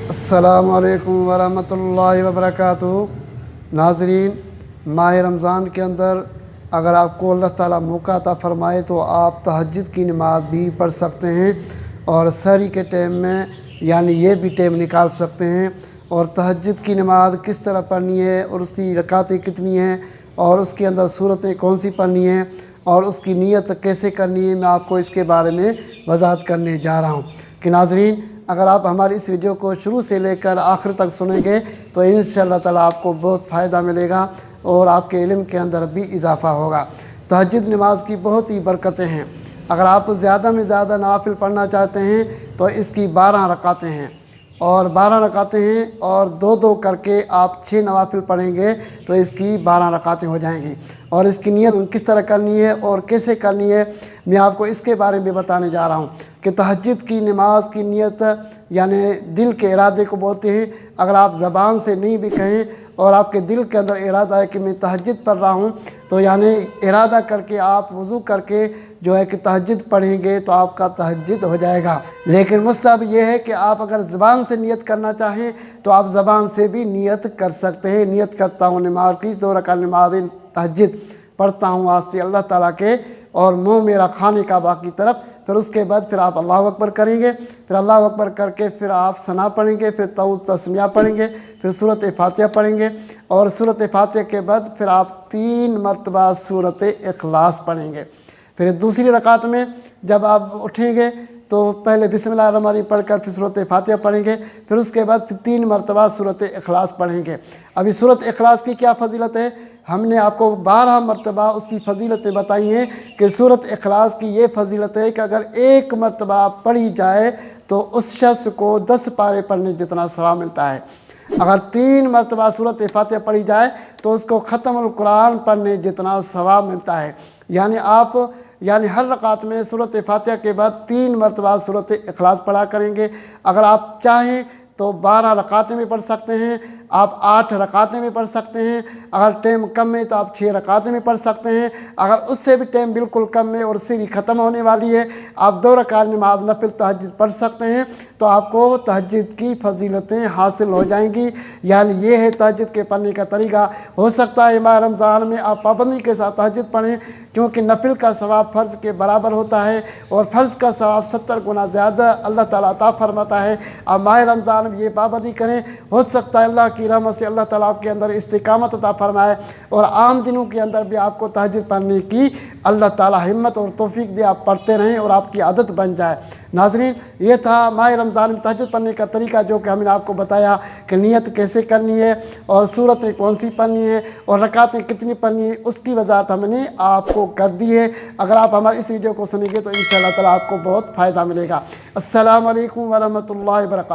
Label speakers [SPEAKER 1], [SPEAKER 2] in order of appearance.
[SPEAKER 1] السلام علیکم ورحمۃ اللہ وبرکاتہ۔ ناظرین، ماہ رمضان کے اندر اگر آپ کو اللہ تعالیٰ موقع عطا فرمائے تو آپ تہجد کی نماز بھی پڑھ سکتے ہیں، اور سحری کے ٹائم میں یعنی یہ بھی ٹائم نکال سکتے ہیں۔ اور تہجد کی نماز کس طرح پڑھنی ہے اور اس کی رکعتیں کتنی ہیں اور اس کے اندر صورتیں کون سی پڑھنی ہیں اور اس کی نیت کیسے کرنی ہے، میں آپ کو اس کے بارے میں وضاحت کرنے جا رہا ہوں کہ ناظرین، اگر آپ ہماری اس ویڈیو کو شروع سے لے کر آخر تک سنیں گے تو انشاءاللہ تعالیٰ آپ کو بہت فائدہ ملے گا اور آپ کے علم کے اندر بھی اضافہ ہوگا۔ تہجد نماز کی بہت ہی برکتیں ہیں۔ اگر آپ زیادہ میں زیادہ نوافل پڑھنا چاہتے ہیں تو اس کی 12 رکعتیں ہیں، اور 12 رکعتیں ہیں، اور دو دو کر کے آپ 6 نوافل پڑھیں گے تو اس کی 12 رکعتیں ہو جائیں گی۔ اور اس کی نیت کس طرح کرنی ہے اور کیسے کرنی ہے، میں آپ کو اس کے بارے میں بتانے جا رہا ہوں کہ تہجد کی نماز کی نیت یعنی دل کے ارادے کو بولتے ہیں۔ اگر آپ زبان سے نہیں بھی کہیں اور آپ کے دل کے اندر ارادہ ہے کہ میں تہجد پڑھ رہا ہوں، تو یعنی ارادہ کر کے آپ وضو کر کے جو ہے کہ تہجد پڑھیں گے تو آپ کا تہجد ہو جائے گا۔ لیکن مستحب یہ ہے کہ آپ اگر زبان سے نیت کرنا چاہیں تو آپ زبان سے بھی نیت کر سکتے ہیں۔ نیت کرتا ہوں نماز کی 2 رکعت نماز تہجد پڑھتا ہوں واسطے اللہ تعالیٰ کے، اور منہ میرا خانہ کعبہ کی طرف۔ پھر اس کے بعد پھر آپ اللہ اکبر کریں گے، پھر اللہ اکبر کر کے پھر آپ ثنا پڑھیں گے، پھر تعوذ تسمیہ پڑھیں گے، پھر سورۃ فاتحہ پڑھیں گے، اور سورۃ فاتحہ کے بعد پھر آپ 3 مرتبہ سورۃ اخلاص پڑھیں گے۔ پھر دوسری رکعت میں جب آپ اٹھیں گے تو پہلے بسم اللہ الرحمن الرحیم پڑھ کر پھر سورۃ فاتحہ پڑھیں گے، پھر اس کے بعد پھر 3 مرتبہ سورۃ اخلاص پڑھیں گے۔ ابھی سورۃ اخلاص کی کیا فضیلت ہے، ہم نے آپ کو 12 مرتبہ اس کی فضیلتیں بتائی ہیں کہ سورۃ اخلاص کی یہ فضیلت ہے کہ اگر 1 مرتبہ پڑھی جائے تو اس شخص کو 10 پارے پڑھنے جتنا ثواب ملتا ہے۔ اگر 3 مرتبہ سورۃ فاتحہ پڑھی جائے تو اس کو ختم القرآن پڑھنے جتنا ثواب ملتا ہے۔ یعنی آپ ہر رکعت میں سورۃ فاتحہ کے بعد 3 مرتبہ سورۃ اخلاص پڑھا کریں گے۔ اگر آپ چاہیں تو 12 رکعتیں میں پڑھ سکتے ہیں، آپ 8 رکعتیں میں پڑھ سکتے ہیں، اگر ٹائم کم ہے تو آپ 6 رکعتیں میں پڑھ سکتے ہیں، اگر اس سے بھی ٹائم بالکل کم ہے اور اس سے بھی ختم ہونے والی ہے آپ 2 رکعت نماز نفل تہجد پڑھ سکتے ہیں، تو آپ کو تہجد کی فضیلتیں حاصل ہو جائیں گی۔ یعنی یہ ہے تہجد کے پڑھنے کا طریقہ۔ ہو سکتا ہے ماہ رمضان میں آپ پابندی کے ساتھ تہجد پڑھیں، کیونکہ نفل کا ثواب فرض کے برابر ہوتا ہے، اور فرض کا ثواب 70 گنا زیادہ اللہ تعالیٰ عطا فرماتا ہے۔ آپ ماہ رمضان میں یہ پابندی کریں، ہو سکتا ہے اللہ کی رحمت سے اللہ تعالیٰ آپ کے اندر استقامت عطا فرمائے، اور عام دنوں کے اندر بھی آپ کو تہجد پڑھنے کی اللہ تعالیٰ ہمت اور توفیق دے، آپ پڑھتے رہیں اور آپ کی عادت بن جائے۔ ناظرین، یہ تھا ماہ رمضان میں تہجد پڑھنے کا طریقہ، جو کہ ہم نے آپ کو بتایا کہ نیت کیسے کرنی ہے اور سورتیں کون سی پڑھنی ہے اور رکعتیں کتنی پڑھنی ہے، اس کی وضاحت ہم نے آپ کو کر دی ہے۔ اگر آپ ہماری اس ویڈیو کو سنیں گے تو انشاءاللہ تعالیٰ آپ کو بہت فائدہ ملے گا۔ السلام علیکم ورحمۃ اللہ وبرکاتہ۔